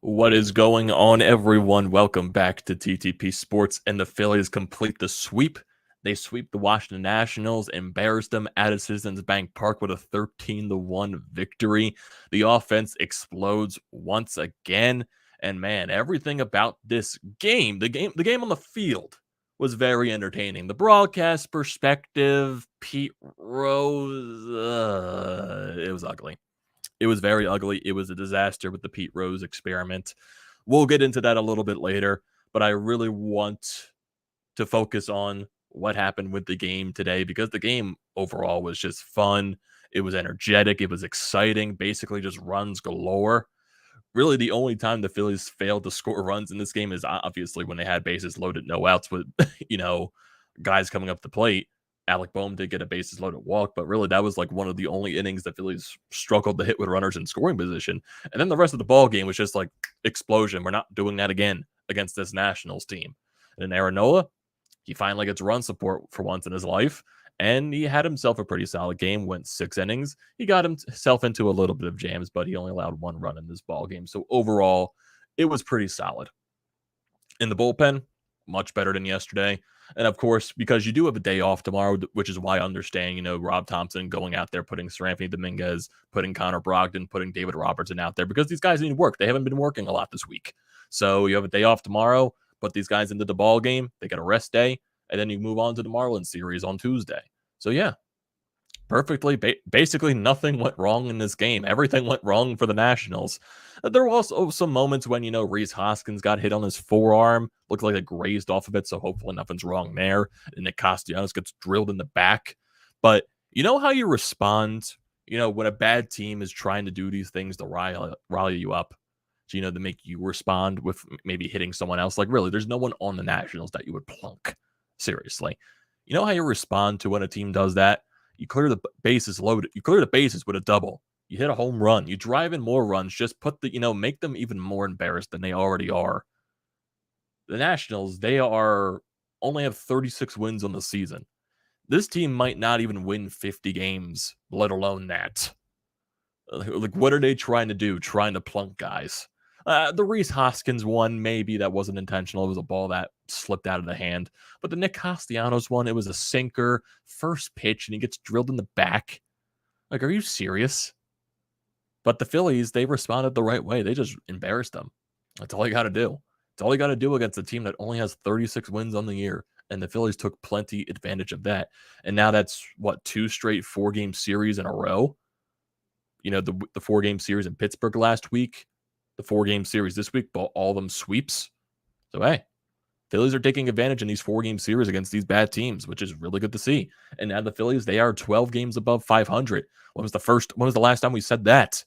What is going on, everyone? Welcome back to TTP Sports. And the Phillies complete the sweep. They sweep the Washington Nationals, embarrassed them at Citizens Bank Park with a 13-1 victory. The offense explodes once again. And man, everything about this game, the game on the field was very entertaining. The broadcast perspective, Pete Rose, it was ugly. It was very ugly. It was a disaster with the Pete Rose experiment. We'll get into that a little bit later, but I really want to focus on what happened with the game today because the game overall was just fun. It was energetic. It was exciting. Basically, just runs galore. Really, the only time the Phillies failed to score runs in this game is obviously when they had bases loaded, no outs with, guys coming up the plate. Alec Boehm did get a bases loaded walk, but really that was like one of the only innings the Phillies struggled to hit with runners in scoring position. And then the rest of the ball game was just like explosion. We're not doing that again against this Nationals team. And then Aaron Nola, he finally gets run support for once in his life. And he had himself a pretty solid game, went 6 innings. He got himself into a little bit of jams, but he only allowed 1 run in this ball game. So overall, it was pretty solid. In the bullpen, much better than yesterday. And of course, because you do have a day off tomorrow, which is why I understand, Rob Thompson going out there, putting Sir Anthony Dominguez, putting Connor Brogdon, putting David Robertson out there, because these guys need work. They haven't been working a lot this week. So you have a day off tomorrow, put these guys into the ball game. They get a rest day, and then you move on to the Marlins series on Tuesday. So yeah, perfectly. Basically, nothing went wrong in this game. Everything went wrong for the Nationals. There were also some moments when, Rhys Hoskins got hit on his forearm. Looked like it grazed off of it, so hopefully nothing's wrong there. And Nick Castellanos gets drilled in the back. But you know how you respond, when a bad team is trying to do these things to rile you up, to make you respond with maybe hitting someone else? Like, really, there's no one on the Nationals that you would plunk. Seriously. You know how you respond to when a team does that? You clear the bases loaded. You clear the bases with a double. You hit a home run. You drive in more runs. Just put make them even more embarrassed than they already are. The Nationals, they only have 36 wins on the season. This team might not even win 50 games, let alone that. Like, what are they trying to do? Trying to plunk guys. The Rhys Hoskins one, maybe that wasn't intentional. It was a ball that slipped out of the hand. But the Nick Castellanos one, it was a sinker, first pitch, and he gets drilled in the back. Like, are you serious? But the Phillies, they responded the right way. They just embarrassed them. That's all you got to do. That's all you got to do against a team that only has 36 wins on the year. And the Phillies took plenty advantage of that. And now that's, 2 straight 4-game series in a row? The 4-game series in Pittsburgh last week, the 4-game series this week, but all of them sweeps. So, hey, Phillies are taking advantage in these 4-game series against these bad teams, which is really good to see. And now the Phillies, they are 12 games above 500. When was the last time we said that?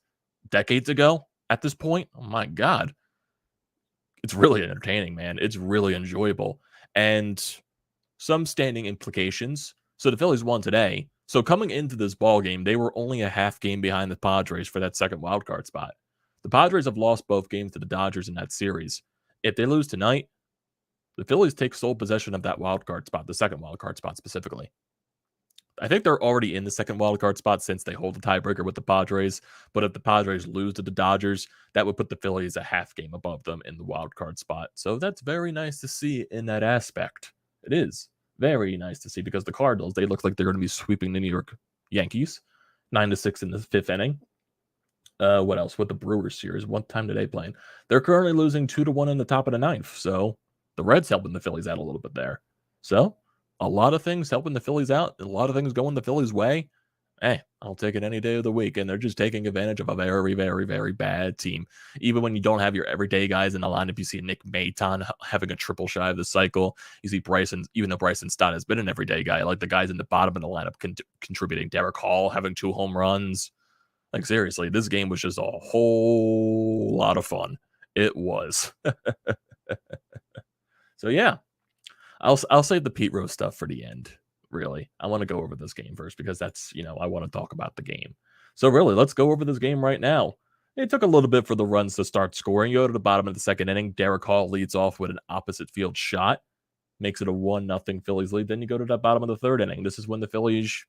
Decades ago at this point? Oh my God. It's really entertaining, man. It's really enjoyable. And some standing implications. So the Phillies won today. So coming into this ball game, they were only a half game behind the Padres for that second wildcard spot. The Padres have lost both games to the Dodgers in that series. If they lose tonight, the Phillies take sole possession of that wildcard spot, the second wildcard spot specifically. I think they're already in the second wildcard spot since they hold the tiebreaker with the Padres. But if the Padres lose to the Dodgers, that would put the Phillies a half game above them in the wildcard spot. So that's very nice to see in that aspect. It is very nice to see because the Cardinals, they look like they're going to be sweeping the New York Yankees 9-6 in the 5th inning. What else? With the Brewers series, what time did they play? They're currently losing 2-1 in the top of the 9th. So the Reds helping the Phillies out a little bit there. So a lot of things helping the Phillies out. A lot of things going the Phillies' way. Hey, I'll take it any day of the week. And they're just taking advantage of a very, very, very bad team. Even when you don't have your everyday guys in the lineup, you see Nick Maton having a triple shy of the cycle. You see Bryson, even though Bryson Stott has been an everyday guy, like the guys in the bottom of the lineup contributing. Derek Hall having 2 home runs. Like, seriously, this game was just a whole lot of fun. It was. So, yeah. I'll save the Pete Rose stuff for the end, really. I want to go over this game first because that's, I want to talk about the game. So really, let's go over this game right now. It took a little bit for the runs to start scoring. You go to the bottom of the second inning. Derek Hall leads off with an opposite field shot. Makes it a 1-0 Phillies lead. Then you go to the bottom of the third inning. This is when the Phillies,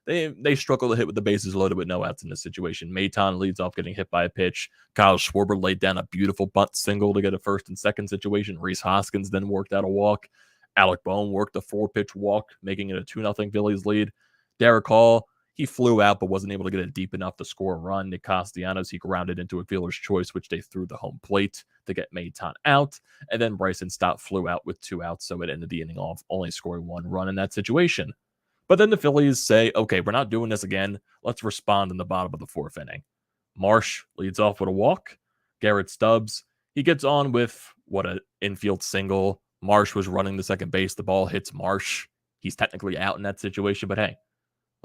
they struggle to hit with the bases loaded with no outs in this situation. Maton leads off getting hit by a pitch. Kyle Schwarber laid down a beautiful bunt single to get a first and second situation. Rhys Hoskins then worked out a walk. Alec Bohm worked a 4-pitch walk, making it a 2-0 Phillies lead. Derek Hall, he flew out but wasn't able to get it deep enough to score a run. Nick Castellanos, he grounded into a fielder's choice, which they threw the home plate to get Maton out. And then Bryson Stott flew out with 2 outs, so it ended the inning off, only scoring 1 run in that situation. But then the Phillies say, okay, we're not doing this again. Let's respond in the bottom of the 4th inning. Marsh leads off with a walk. Garrett Stubbs, he gets on with an infield single. Marsh was running to second base. The ball hits Marsh. He's technically out in that situation, but hey,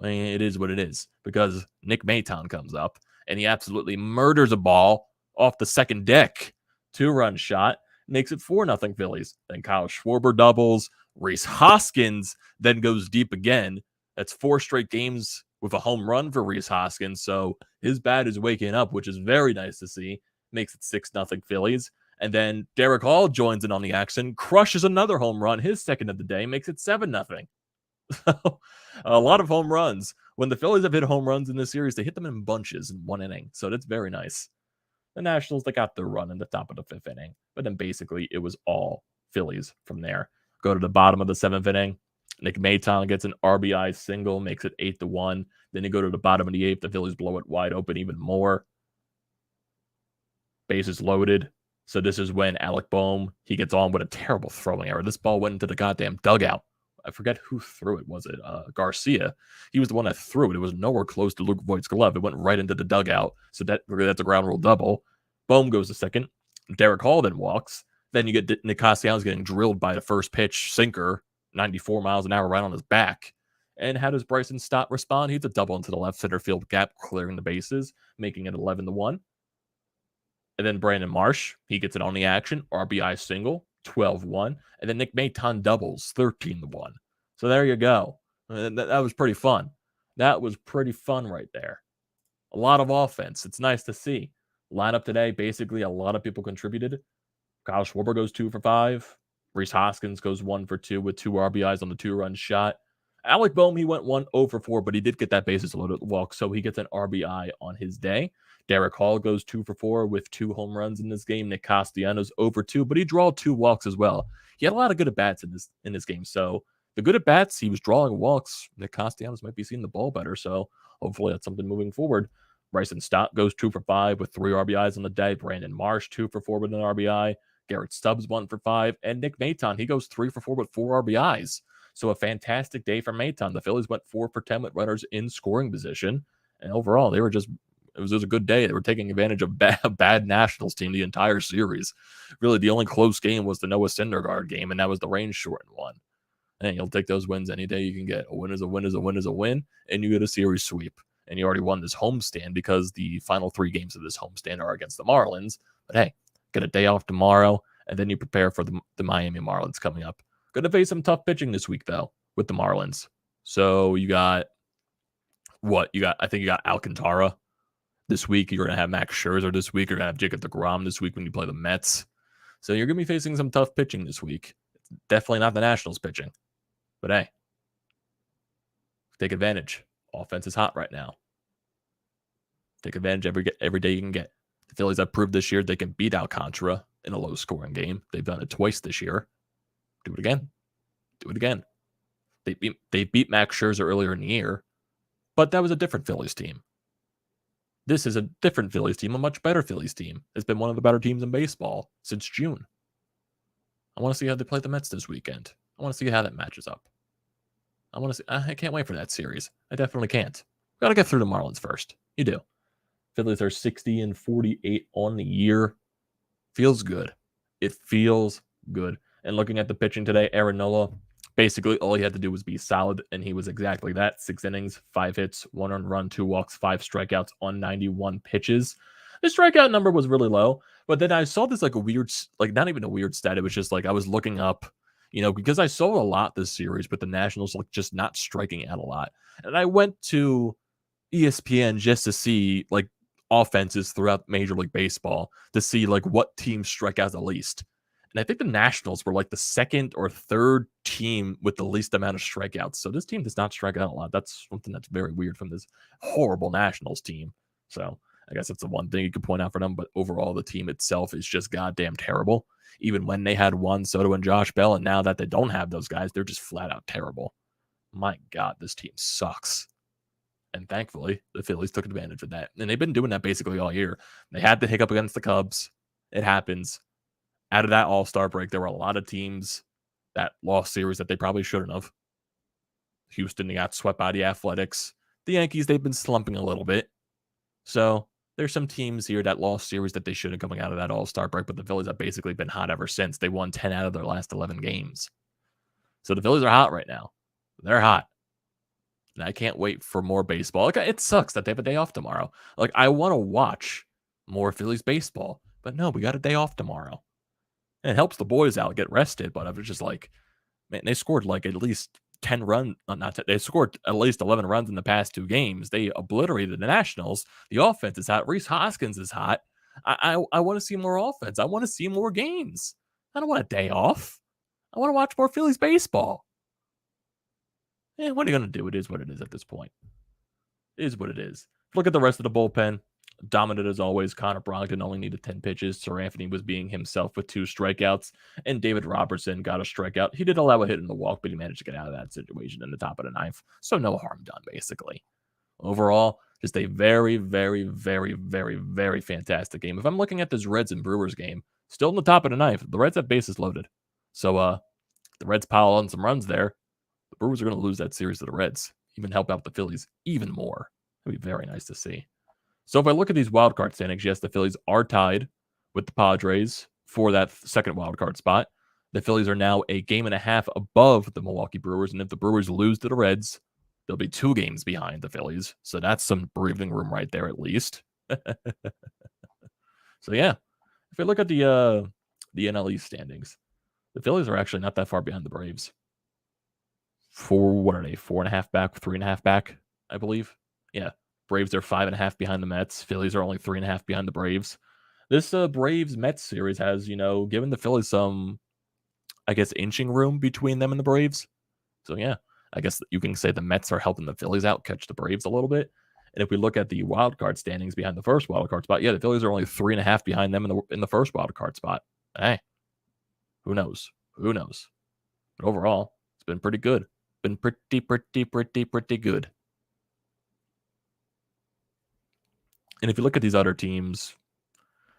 it is what it is, because Nick Maton comes up and he absolutely murders a ball off the second deck. 2-run shot, makes it 4-0 Phillies. Then Kyle Schwarber doubles. Rhys Hoskins then goes deep again. That's 4 straight games with a home run for Rhys Hoskins, so his bat is waking up, which is very nice to see. Makes it 6-0 Phillies. And then Derek Hall joins in on the action, crushes another home run, his second of the day, makes it 7-0. A lot of home runs. When the Phillies have hit home runs in this series, they hit them in bunches in 1 inning, so that's very nice. The Nationals, they got their run in the top of the 5th inning, but then basically it was all Phillies from there. Go to the bottom of the 7th inning. Nick Maton gets an RBI single, makes it 8-1. Then you go to the bottom of the 8th. The Phillies blow it wide open even more. Bases loaded. So this is when Alec Bohm, he gets on with a terrible throwing error. This ball went into the goddamn dugout. I forget who threw it. Was it Garcia? He was the one that threw it. It was nowhere close to Luke Voigt's glove. It went right into the dugout. So that's a ground rule double. Bohm goes to second. Derek Hall then walks. Then you get Nick Castellanos getting drilled by the first pitch sinker, 94 miles an hour right on his back. And how does Bryson Stott respond? He's a double into the left center field gap, clearing the bases, making it 11-1. And then Brandon Marsh, he gets it on the action, RBI single, 12-1. And then Nick Maton doubles, 13-1. So there you go. That was pretty fun. That was pretty fun right there. A lot of offense. It's nice to see. Lineup today, basically a lot of people contributed. Kyle Schwarber goes 2 for 5. Rhys Hoskins goes 1 for 2 with 2 RBIs on the 2-run shot. Alec Bohm, he went 1-0 for 4, but he did get that bases loaded walk, so he gets an RBI on his day. Derek Hall goes 2 for 4 with 2 home runs in this game. Nick Castellanos 0 for 2, but he drew 2 walks as well. He had a lot of good at-bats in this game, so the good at-bats, he was drawing walks. Nick Castellanos might be seeing the ball better, so hopefully that's something moving forward. Bryson Stott goes 2 for 5 with 3 RBIs on the day. Brandon Marsh 2 for 4 with an RBI. Garrett Stubbs 1 for 5. And Nick Maton, he goes 3 for 4 with 4 RBIs. So a fantastic day for Maton. The Phillies went 4 for 10 with runners in scoring position. And overall, it was a good day. They were taking advantage of bad Nationals team the entire series. Really, the only close game was the Noah Syndergaard game, and that was the rain-shortened one. And you'll take those wins any day you can get. A win is a win is a win is a win, and you get a series sweep. And you already won this homestand because the final 3 games of this homestand are against the Marlins. But hey, get a day off tomorrow, and then you prepare for the Miami Marlins coming up. Going to face some tough pitching this week, though, with the Marlins. So you got I think you got Alcantara this week. You're going to have Max Scherzer this week. You're going to have Jacob deGrom this week when you play the Mets. So you're going to be facing some tough pitching this week. It's definitely not the Nationals pitching. But hey, take advantage. Offense is hot right now. Take advantage every day you can get. The Phillies have proved this year they can beat Alcantara in a low-scoring game. They've done it twice this year. Do it again. Do it again. They beat Max Scherzer earlier in the year, but that was a different Phillies team. This is a different Phillies team, a much better Phillies team. It's been one of the better teams in baseball since June. I want to see how they play the Mets this weekend. I want to see how that matches up. I can't wait for that series. I definitely can't. Got to get through the Marlins first. You do. Phillies are 60-48 on the year. Feels good. It feels good. And looking at the pitching today, Aaron Nola, basically all he had to do was be solid, and he was exactly that. 6 innings, 5 hits, 1 earned run, 2 walks, 5 strikeouts on 91 pitches. The strikeout number was really low, but then I saw this like a weird, like not even a weird stat. It was just like I was looking up, because I saw a lot this series, but the Nationals like just not striking out a lot. And I went to ESPN just to see like offenses throughout Major League Baseball to see like what teams strike out the least. And I think the Nationals were like the second or third team with the least amount of strikeouts. So this team does not strike out a lot. That's something that's very weird from this horrible Nationals team. So I guess that's the one thing you could point out for them. But overall, the team itself is just goddamn terrible. Even when they had Juan Soto and Josh Bell, and now that they don't have those guys, they're just flat out terrible. My God, this team sucks. And thankfully, the Phillies took advantage of that. And they've been doing that basically all year. They had the hiccup against the Cubs. It happens. Out of that All-Star break, there were a lot of teams that lost series that they probably shouldn't have. Houston, they got swept by the Athletics. The Yankees, they've been slumping a little bit. So there's some teams here that lost series that they should have coming out of that All-Star break, but the Phillies have basically been hot ever since. They won 10 out of their last 11 games. So the Phillies are hot right now. They're hot. And I can't wait for more baseball. Like, it sucks that they have a day off tomorrow. Like, I want to watch more Phillies baseball, but no, we got a day off tomorrow. And it helps the boys out get rested, but I was just like, man, they scored like at least 10 runs. They scored at least 11 runs in the past 2 games. They obliterated the Nationals. The offense is hot. Rhys Hoskins is hot. I want to see more offense. I want to see more games. I don't want a day off. I want to watch more Phillies baseball. What are you going to do? It is what it is at this point. It is what it is. Look at the rest of the bullpen. Dominant as always. Connor Brogdon only needed 10 pitches. Sir Anthony was being himself with 2 strikeouts. And David Robertson got a strikeout. He did allow a hit in the walk, but he managed to get out of that situation in the top of the 9th. So no harm done, basically. Overall, just a very, very, very, very, very fantastic game. If I'm looking at this Reds and Brewers game, still in the top of the 9th, the Reds have bases loaded. So the Reds pile on some runs there. The Brewers are going to lose that series to the Reds, even help out the Phillies even more. It'd be very nice to see. So if I look at these wildcard standings, yes, the Phillies are tied with the Padres for that second wildcard spot. The Phillies are now a game and a half above the Milwaukee Brewers, and if the Brewers lose to the Reds, they'll be 2 games behind the Phillies. So that's some breathing room right there, at least. So yeah, if I look at the NL East standings, the Phillies are actually not that far behind the Braves. What are they? 4.5 back, 3.5 back, I believe. Yeah. Braves are 5.5 behind the Mets. Phillies are only 3.5 behind the Braves. This Braves-Mets series has, given the Phillies some, I guess, inching room between them and the Braves. So, yeah, I guess you can say the Mets are helping the Phillies out, catch the Braves a little bit. And if we look at the wild card standings behind the first wild card spot, yeah, the Phillies are only 3.5 behind them in the first wild card spot. Hey, who knows? Who knows? But overall, it's been pretty good. Been pretty good. And if you look at these other teams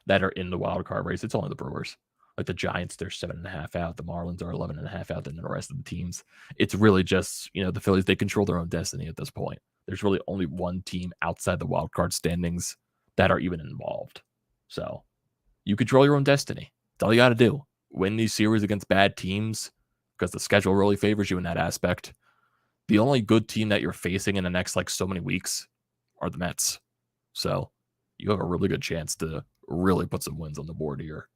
that are in the wild card race, it's only the Brewers. Like the Giants, they're 7.5 out. The Marlins are 11.5 out. Then the rest of the teams, it's really just, the Phillies, they control their own destiny at this point. There's really only one team outside the wild card standings that are even involved. So you control your own destiny. That's all you got to do. Win these series against bad teams because the schedule really favors you in that aspect. The only good team that you're facing in the next so many weeks are the Mets. So you have a really good chance to really put some wins on the board here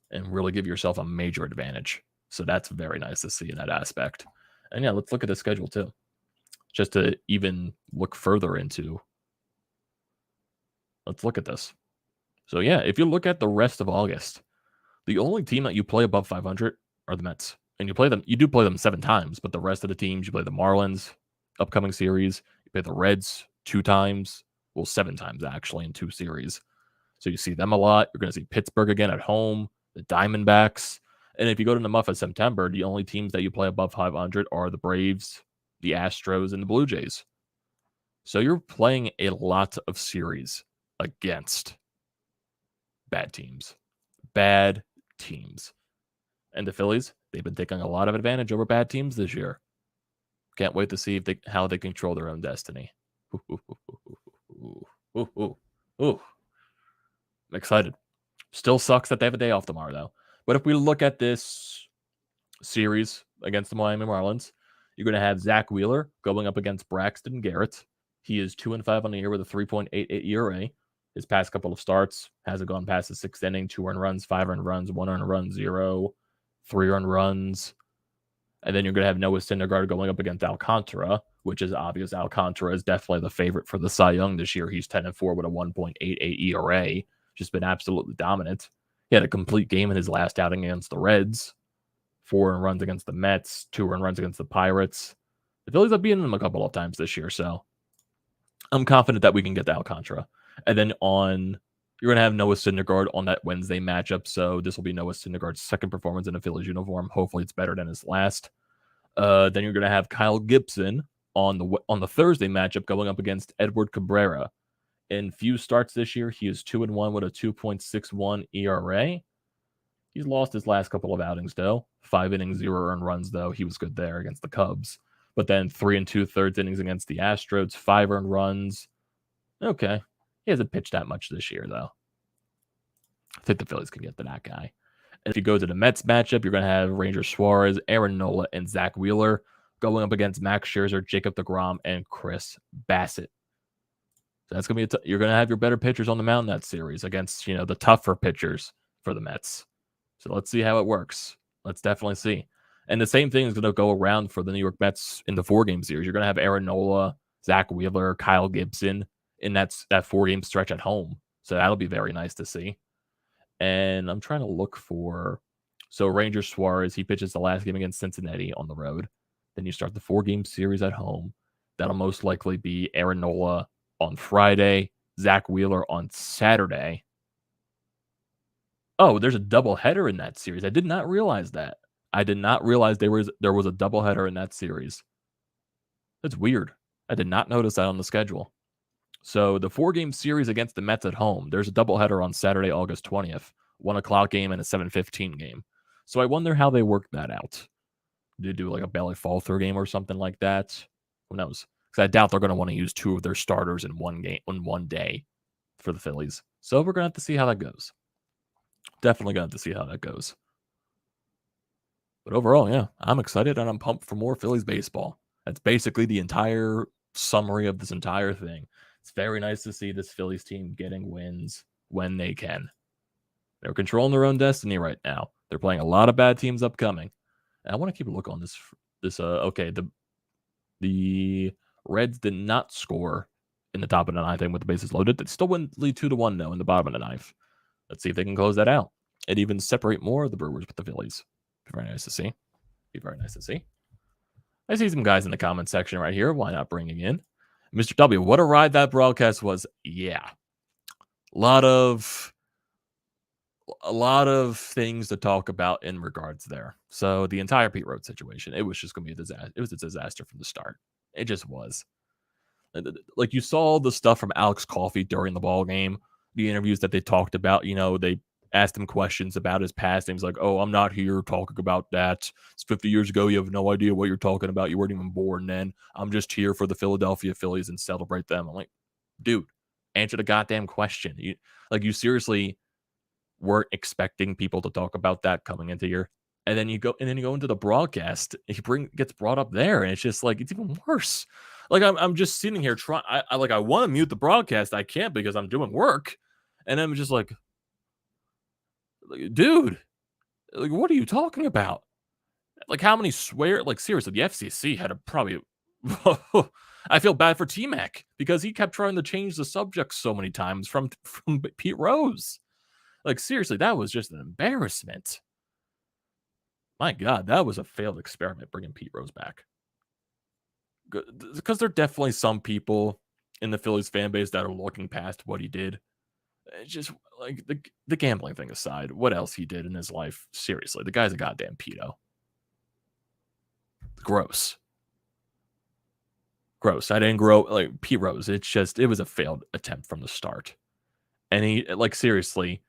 and really give yourself a major advantage. So that's very nice to see in that aspect. And yeah, let's look at the schedule too, just to even look further into. Let's look at this. So yeah, if you look at the rest of August, the only team that you play above 500 are the Mets. And you do play them 7 times, but the rest of the teams, you play the Marlins, upcoming series, you play the Reds 2 times. Well, 7 times actually in 2 series. So you see them a lot. You're going to see Pittsburgh again at home, the Diamondbacks. And if you go to the month of September, the only teams that you play above 500 are the Braves, the Astros, and the Blue Jays. So you're playing a lot of series against bad teams. Bad teams. And the Phillies, they've been taking a lot of advantage over bad teams this year. Can't wait to see how they control their own destiny. Ooh. I'm excited. Still sucks that they have a day off tomorrow, though. But if we look at this series against the Miami Marlins, you're going to have Zack Wheeler going up against Braxton Garrett. He is 2-5 on the year with a 3.88 ERA. His past couple of starts hasn't gone past the 6th inning. 2 earned runs, 5 earned runs, 1 earned run, 0, 3 earned runs. And then you're going to have Noah Syndergaard going up against Alcantara, which is obvious. Alcantara is definitely the favorite for the Cy Young this year. He's 10-4 with a 1.88 ERA. Just been absolutely dominant. He had a complete game in his last outing against the Reds. 4 runs against the Mets, 2 runs against the Pirates. The Phillies have beaten them a couple of times this year, so I'm confident that we can get the Alcantara. And then you're going to have Noah Syndergaard on that Wednesday matchup, so this will be Noah Syndergaard's second performance in a Phillies uniform. Hopefully it's better than his last. Then you're going to have Kyle Gibson on the Thursday matchup going up against Edward Cabrera. In few starts this year, he is 2-1 with a 2.61 ERA. He's lost his last couple of outings, though. 5 innings, 0 earned runs, though. He was good there against the Cubs. But then 3 2/3 innings against the Astros, 5 earned runs. Okay. He hasn't pitched that much this year, though. I think the Phillies can get to that guy. And if you go to the Mets matchup, you're going to have Ranger Suarez, Aaron Nola, and Zack Wheeler going up against Max Scherzer, Jacob deGrom, and Chris Bassett. So that's going to be you're going to have your better pitchers on the mound in that series against, the tougher pitchers for the Mets. So let's see how it works. Let's definitely see. And the same thing is going to go around for the New York Mets in the 4-game series. You're going to have Aaron Nola, Zack Wheeler, Kyle Gibson in that 4-game stretch at home. So that'll be very nice to see. And I'm trying to look for... So Ranger Suarez, he pitches the last game against Cincinnati on the road. Then you start the 4-game series at home. That'll most likely be Aaron Nola on Friday, Zack Wheeler on Saturday. Oh, there's a doubleheader in that series. I did not realize that. I did not realize there was a doubleheader in that series. That's weird. I did not notice that on the schedule. So the 4-game series against the Mets at home, there's a doubleheader on Saturday, August 20th. 1 o'clock game and a 7:15 game. So I wonder how they work that out. Do they do like a belly fall through game or something like that? Who knows? Because I doubt they're going to want to use 2 of their starters in one day for the Phillies. So we're going to have to see how that goes. Definitely going to have to see how that goes. But overall, yeah, I'm excited and I'm pumped for more Phillies baseball. That's basically the entire summary of this entire thing. It's very nice to see this Phillies team getting wins when they can. They're controlling their own destiny right now. They're playing a lot of bad teams upcoming. And I want to keep a look on this. Okay, the Reds did not score in the top of the ninth inning with the bases loaded. They still lead 2-1 though in the bottom of the ninth. Let's see if they can close that out and even separate more of the Brewers with the Phillies. Be very nice to see. I see some guys in the comment section right here. Why not bringing in Mr. W? What a ride that broadcast was. Yeah, a lot of things to talk about in regards there. So the entire Pete Rose situation, it was just going to be a disaster. It was a disaster from the start. It just was. Like you saw the stuff from Alex Coffey during the ball game, the interviews that they talked about. They asked him questions about his past. And he was like, "Oh, I'm not here talking about that. It's 50 years ago. You have no idea what you're talking about. You weren't even born then. I'm just here for the Philadelphia Phillies and celebrate them." I'm like, dude, answer the goddamn question. You seriously weren't expecting people to talk about that coming into here. And then you go into the broadcast. He gets brought up there, and it's just like it's even worse. Like I'm just sitting here trying. I want to mute the broadcast. I can't because I'm doing work, and I'm just like, dude, like what are you talking about? Like how many swear? Like seriously, the FCC had probably. I feel bad for T-Mac because he kept trying to change the subject so many times from Pete Rose. Like seriously, that was just an embarrassment. My God, that was a failed experiment bringing Pete Rose back. Because there are definitely some people in the Phillies fan base that are looking past what he did. It's just like the gambling thing aside, what else he did in his life? Seriously, the guy's a goddamn pedo. Gross. I didn't grow like Pete Rose. It was a failed attempt from the start. And he, like, seriously,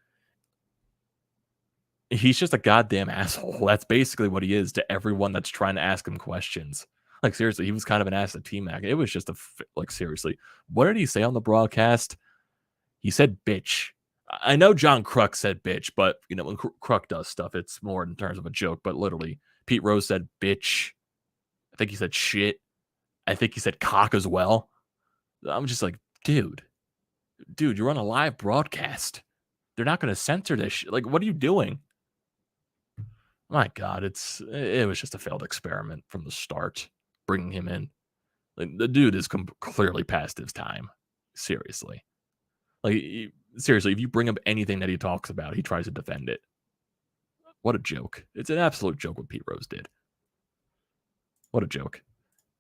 he's just a goddamn asshole. That's basically what he is to everyone that's trying to ask him questions. Like, seriously, he was kind of an ass to T-Mac. It was just seriously, what did he say on the broadcast? He said bitch. I know John Kruk said bitch, but, when Kruk does stuff, it's more in terms of a joke. But literally, Pete Rose said bitch. I think he said shit. I think he said cock as well. I'm just like, dude, you're on a live broadcast. They're not going to censor this shit. Like, what are you doing? My God, it was just a failed experiment from the start, bringing him in. Like, the dude is clearly past his time. Seriously. Like, seriously, if you bring up anything that he talks about, he tries to defend it. What a joke. It's an absolute joke what Pete Rose did. What a joke.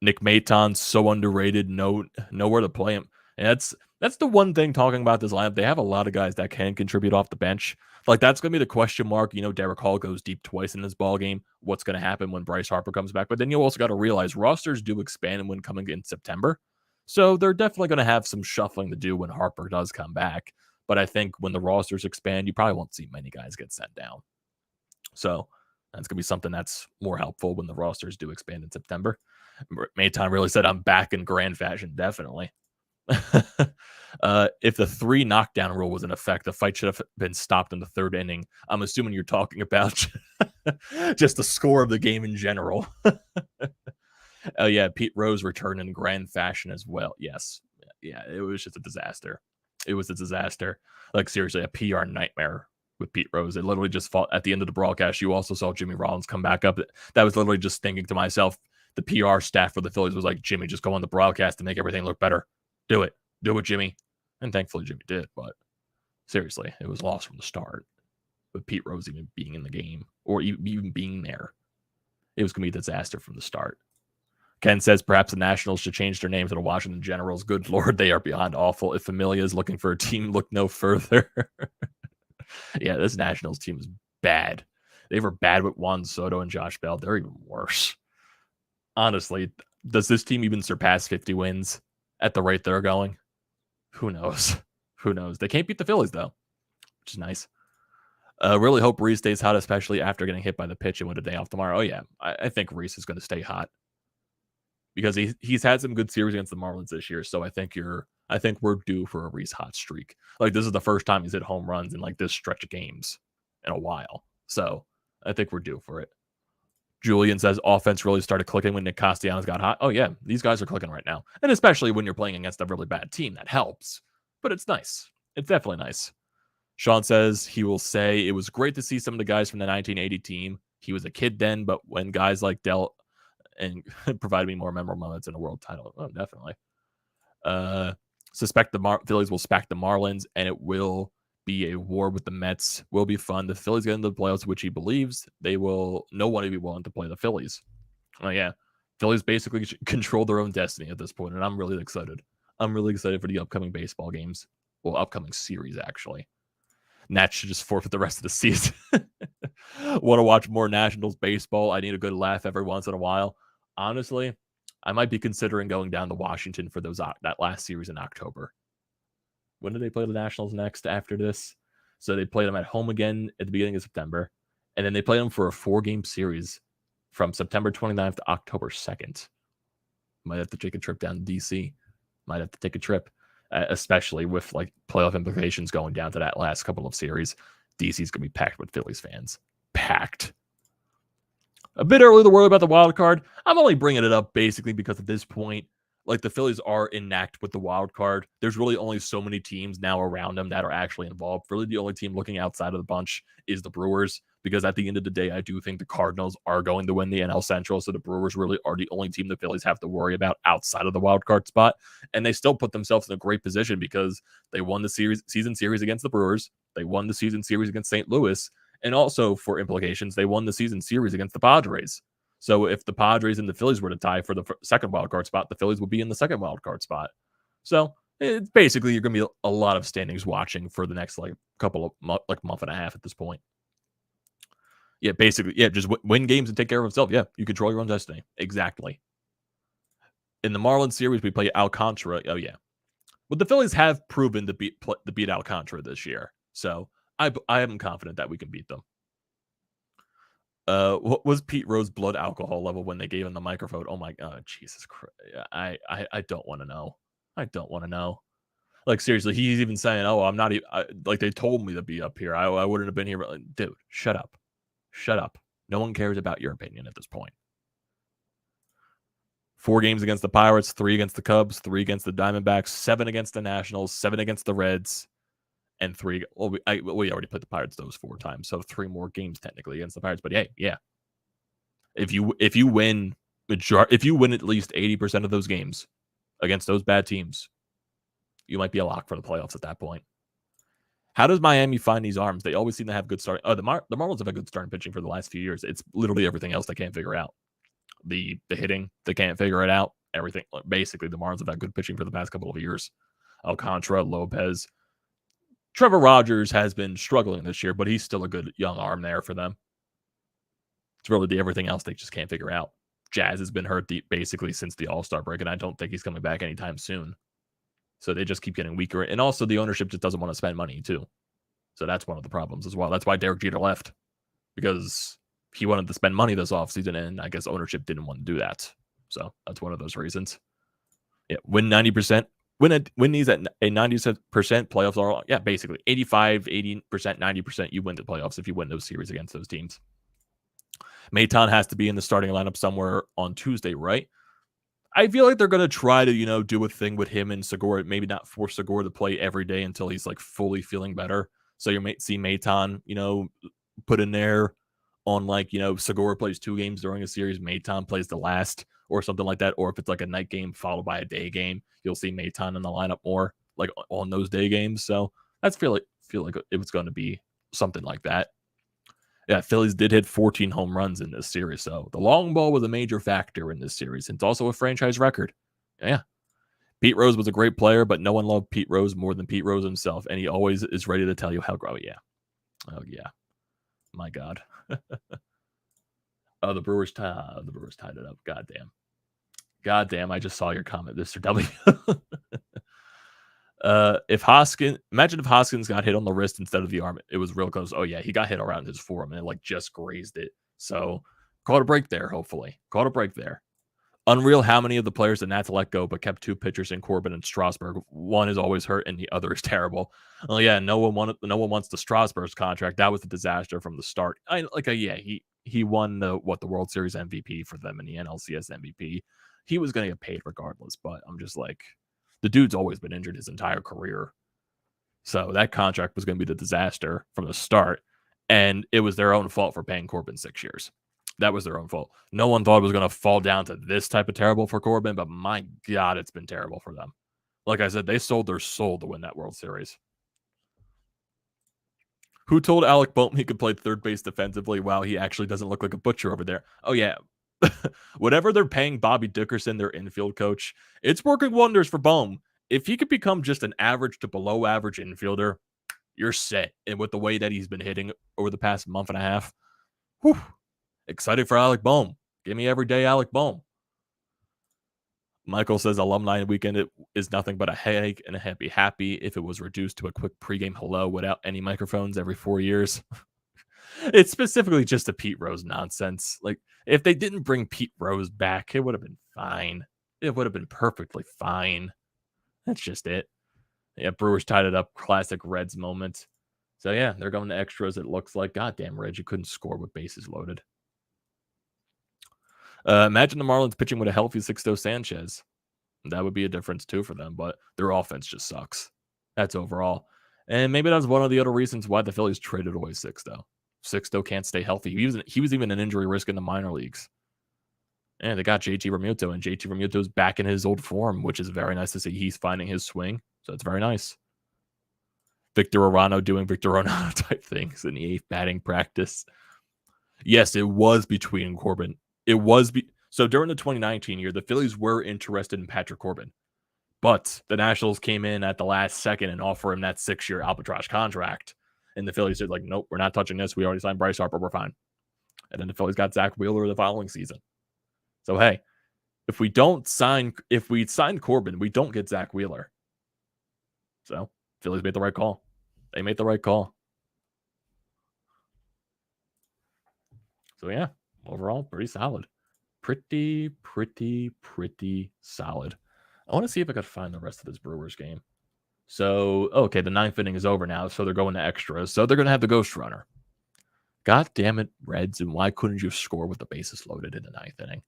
Nick Maton's so underrated, nowhere to play him. And that's the one thing talking about this lineup. They have a lot of guys that can contribute off the bench. Like, that's going to be the question mark. Derek Hall goes deep twice in this ball game. What's going to happen when Bryce Harper comes back? But then you also got to realize rosters do expand when coming in September. So they're definitely going to have some shuffling to do when Harper does come back. But I think when the rosters expand, you probably won't see many guys get sent down. So that's going to be something that's more helpful when the rosters do expand in September. Maton really said, I'm back in grand fashion. Definitely. If the 3 knockdown rule was in effect, the fight should have been stopped in the 3rd inning. I'm assuming you're talking about just the score of the game in general. Oh, yeah. Pete Rose returned in grand fashion as well. Yes. Yeah. It was just a disaster. It was a disaster. Like, seriously, a PR nightmare with Pete Rose. It literally just fought at the end of the broadcast. You also saw Jimmy Rollins come back up. That was literally just thinking to myself, the PR staff for the Phillies was like, Jimmy, just go on the broadcast and make everything look better. Do it, Jimmy. And thankfully, Jimmy did. But seriously, it was lost from the start. With Pete Rose even being in the game or even being there, it was going to be a disaster from the start. Ken says perhaps the Nationals should change their name to the Washington Generals. Good Lord, they are beyond awful. If Familia is looking for a team, look no further. Yeah, this Nationals team is bad. They were bad with Juan Soto and Josh Bell. They're even worse. Honestly, does this team even surpass 50 wins at the rate they're going? Who knows? Who knows? They can't beat the Phillies, though, which is nice. Really hope Rhys stays hot, especially after getting hit by the pitch and with a day off tomorrow. Oh, yeah. I think Rhys is going to stay hot because he's had some good series against the Marlins this year. So I think we're due for a Rhys hot streak. Like, this is the first time he's hit home runs in like this stretch of games in a while. So I think we're due for it. Julian says offense really started clicking when Nick Castellanos got hot. Oh, yeah. These guys are clicking right now. And especially when you're playing against a really bad team, that helps. But it's nice. It's definitely nice. Sean says he will say it was great to see some of the guys from the 1980 team. He was a kid then, but when guys like dealt and provided me more memorable moments in a world title. Oh, definitely. Suspect the Phillies will spack the Marlins, and it will be a war with the Mets. Will be fun. The Phillies get into the playoffs, which he believes they will. No one will be willing to play the Phillies. Oh, yeah. Phillies basically control their own destiny at this point, and I'm really excited. I'm really excited for the upcoming baseball games. Well, upcoming series, actually. Nats should just forfeit the rest of the season. Want to watch more Nationals baseball? I need a good laugh every once in a while. Honestly, I might be considering going down to Washington for that last series in October. When do they play the Nationals next after this? So they play them at home again at the beginning of September. And then they play them for a 4-game series from September 29th to October 2nd. Might have to take a trip down to D.C. Might have to take a trip, especially with like playoff implications going down to that last couple of series. D.C. is going to be packed with Phillies fans. Packed. A bit early to worry about the wild card. I'm only bringing it up basically because at this point, like, the Phillies are inact with the wild card. There's really only so many teams now around them that are actually involved. Really, the only team looking outside of the bunch is the Brewers, because at the end of the day, I do think the Cardinals are going to win the NL Central. So the Brewers really are the only team the Phillies have to worry about outside of the wild card spot. And they still put themselves in a great position because they won the season series against the Brewers. They won the season series against St. Louis. And also, for implications, they won the season series against the Padres. So if the Padres and the Phillies were to tie for the second wildcard spot, the Phillies would be in the second wildcard spot. So it's basically, you're going to be a lot of standings watching for the next couple of month and a half at this point. Yeah, basically, yeah, just win games and take care of yourself. Yeah, you control your own destiny. Exactly. In the Marlins series, we play Alcantara. Oh, yeah. But the Phillies have proven to beat Alcantara this year. So I am confident that we can beat them. What was Pete Rose's blood alcohol level when they gave him the microphone? Oh my God, Jesus Christ! I don't want to know. I don't want to know. Like, seriously, he's even saying, "Oh, I'm not even." Like, they told me to be up here. I wouldn't have been here. But, dude, shut up, shut up. No one cares about your opinion at this point. 4 games against the Pirates, 3 against the Cubs, 3 against the Diamondbacks, 7 against the Nationals, 7 against the Reds. And 3, well, we already played the Pirates those 4 times, so 3 more games technically against the Pirates. But hey, yeah, if you win at least 80% of those games against those bad teams, you might be a lock for the playoffs at that point. How does Miami find these arms? They always seem to have good starting. The Marlins have a good starting pitching for the last few years. It's literally everything else they can't figure out. The hitting, they can't figure it out. Everything, basically, the Marlins have had good pitching for the past couple of years. Alcantara, Lopez. Trevor Rogers has been struggling this year, but he's still a good young arm there for them. It's really the everything else they just can't figure out. Jazz has been hurt basically since the All-Star break, and I don't think he's coming back anytime soon. So they just keep getting weaker. And also the ownership just doesn't want to spend money too. So that's one of the problems as well. That's why Derek Jeter left, because he wanted to spend money this offseason, and I guess ownership didn't want to do that. So that's one of those reasons. Yeah, win 90%. Win these at a 90% playoffs are, basically 85, 80%, 90%. You win the playoffs if you win those series against those teams. Maton has to be in the starting lineup somewhere on Tuesday, right? I feel like they're going to try to, do a thing with him and Segura. Maybe not force Segura to play every day until he's like fully feeling better. So you might see Maton, put in there on Segura plays 2 games during a series. Maton plays the last or something like that. Or if it's like a night game followed by a day game, you'll see Maton in the lineup more like on those day games. So that's feel like it was going to be something like that. Yeah, Phillies did hit 14 home runs in this series, so the long ball was a major factor in this series. It's also a franchise record. Yeah. Pete Rose was a great player, but no one loved Pete Rose more than Pete Rose himself, and he always is ready to tell you how great. Oh, yeah. My God. The Brewers tied it up. Goddamn, I just saw your comment, Mr. W. Imagine if Hoskins got hit on the wrist instead of the arm. It was real close. Oh yeah, he got hit around his forearm and it just grazed it. So caught a break there, hopefully. Caught a break there. Unreal how many of the players the Nats let go, but kept 2 pitchers in Corbin and Strasburg. One is always hurt and the other is terrible. Oh yeah, no one wants the Strasburg's contract. That was a disaster from the start. He won the World Series MVP for them and the NLCS MVP. He was gonna get paid regardless, but I'm just like, the dude's always been injured his entire career. So that contract was going to be the disaster from the start. And it was their own fault for paying Corbin 6 years. That was their own fault. No one thought it was going to fall down to this type of terrible for Corbin, but my God, it's been terrible for them. Like I said, they sold their soul to win that World Series. Who told Alec Bohm he could play third base defensively? Wow, he actually doesn't look like a butcher over there. Oh, yeah. Whatever they're paying Bobby Dickerson, their infield coach, it's working wonders for Bohm. If he could become just an average to below average infielder, you're set. And with the way that he's been hitting over the past month and a half, excited for Alec Bohm. Give me every day Alec Bohm. Michael says alumni weekend is nothing but a headache, and I'd be happy if it was reduced to a quick pregame hello without any microphones every 4 years. It's specifically just a Pete Rose nonsense. Like, if they didn't bring Pete Rose back, it would have been fine. It would have been perfectly fine. That's just it. Yeah, Brewers tied it up. Classic Reds moment. So, yeah, they're going to extras, it looks like. Goddamn, Reds, you couldn't score with bases loaded. Imagine the Marlins pitching with a healthy Sixto Sanchez. That would be a difference, too, for them. But their offense just sucks. That's overall. And maybe that's one of the other reasons why the Phillies traded away Sixto. Sixto can't stay healthy. He was even an injury risk in the minor leagues. And they got JT Realmuto, and JT Realmuto's back in his old form, which is very nice to see. He's finding his swing, so it's very nice. Victor Arano doing Victor Arano type things in the 8th batting practice. Yes, it was between Corbin. So during the 2019 year, the Phillies were interested in Patrick Corbin, but the Nationals came in at the last second and offered him that 6-year albatross contract. And the Phillies said, like, nope, we're not touching this. We already signed Bryce Harper. We're fine. And then the Phillies got Zack Wheeler the following season. So, hey, if we sign Corbin, we don't get Zack Wheeler. So, Phillies made the right call. They made the right call. So, yeah, overall, pretty solid. Pretty solid. I want to see if I could find the rest of this Brewers game. So, okay, the 9th inning is over now, so they're going to extras. So they're going to have the ghost runner. God damn it, Reds, and why couldn't you score with the bases loaded in the 9th inning?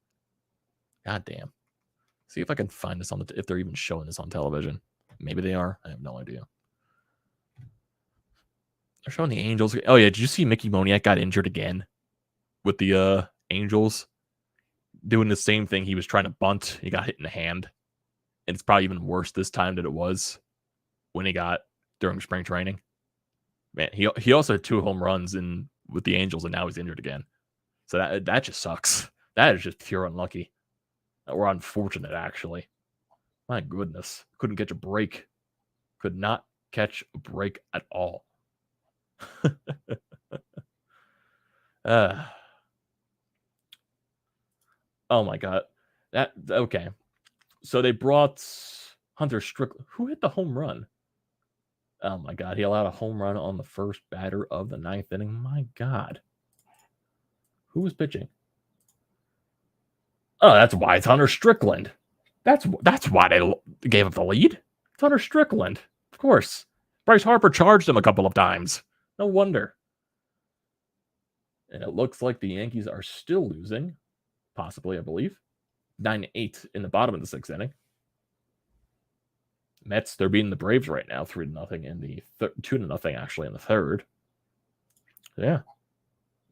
God damn. See if I can find this if they're even showing this on television. Maybe they are. I have no idea. They're showing the Angels. Oh, yeah, did you see Mickey Moniak got injured again with the Angels? Doing the same thing. He was trying to bunt. He got hit in the hand. And it's probably even worse this time than it was when he got during spring training. Man, he also had 2 home runs with the Angels, and now he's injured again. So that just sucks. That is just pure unlucky. Or unfortunate, actually. My goodness. Couldn't catch a break. Could not catch a break at all. Oh my god. Okay. So they brought Hunter Strickland. Who hit the home run? Oh my god, he allowed a home run on the first batter of the 9th inning. My god. Who was pitching? Oh, that's why it's Hunter Strickland. That's why they gave up the lead. It's Hunter Strickland. Of course. Bryce Harper charged him a couple of times. No wonder. And it looks like the Yankees are still losing. Possibly, I believe. 9-8 in the bottom of the 6th inning. Mets, they're beating the Braves right now, 3-0 in the 2-0 actually in the 3rd. Yeah,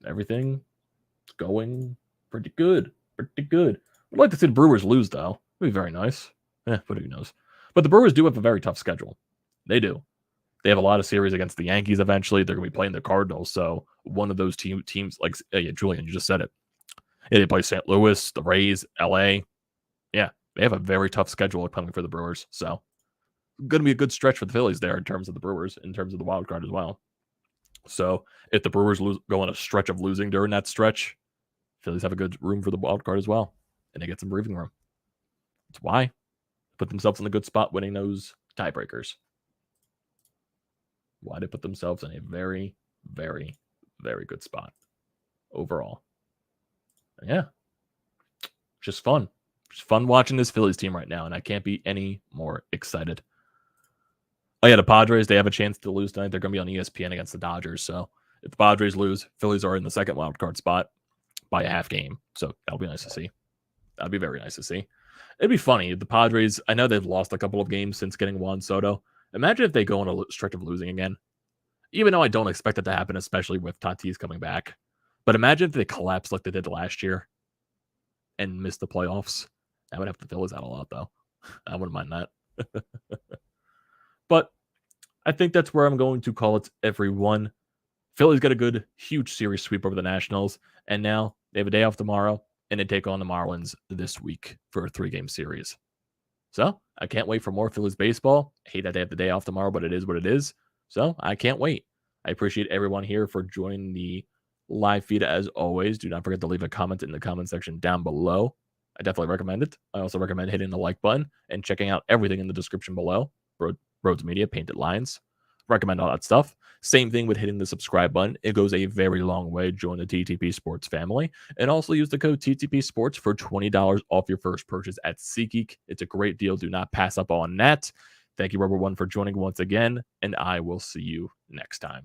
everything's going pretty good. Pretty good. I'd like to see the Brewers lose, though. It'd be very nice. But who knows? But the Brewers do have a very tough schedule. They do. They have a lot of series against the Yankees eventually. They're going to be playing the Cardinals. So one of those teams, like Julian, you just said it. Yeah, they play St. Louis, the Rays, LA. Yeah, they have a very tough schedule coming for the Brewers. So going to be a good stretch for the Phillies there in terms of the Brewers, in terms of the wild card as well. So if the Brewers go on a stretch of losing during that stretch, Phillies have a good room for the wild card as well, and they get some breathing room. That's why put themselves in a good spot winning those tiebreakers. Why they put themselves in a very, very, very good spot overall. And yeah, just fun. Just fun watching this Phillies team right now, and I can't be any more excited. Oh yeah, the Padres, they have a chance to lose tonight. They're going to be on ESPN against the Dodgers. So if the Padres lose, Phillies are in the second wild card spot by a half game. So that'll be nice to see. That'd be very nice to see. It'd be funny. The Padres, I know they've lost a couple of games since getting Juan Soto. Imagine if they go on a stretch of losing again. Even though I don't expect it to happen, especially with Tatis coming back. But imagine if they collapse like they did last year and miss the playoffs. That would have the Phillies out a lot, though. I wouldn't mind that. But I think that's where I'm going to call it, everyone. Phillies got a good, huge series sweep over the Nationals. And now they have a day off tomorrow, and they take on the Marlins this week for a 3-game series. So I can't wait for more Phillies baseball. I hate that they have the day off tomorrow, but it is what it is. So I can't wait. I appreciate everyone here for joining the live feed as always. Do not forget to leave a comment in the comment section down below. I definitely recommend it. I also recommend hitting the like button and checking out everything in the description below. BrodesMedia, Painted Lines. Recommend all that stuff. Same thing with hitting the subscribe button. It goes a very long way. Join the TTP Sports family. And also use the code TTP Sports for $20 off your first purchase at SeatGeek. It's a great deal. Do not pass up on that. Thank you, everyone, for joining once again. And I will see you next time.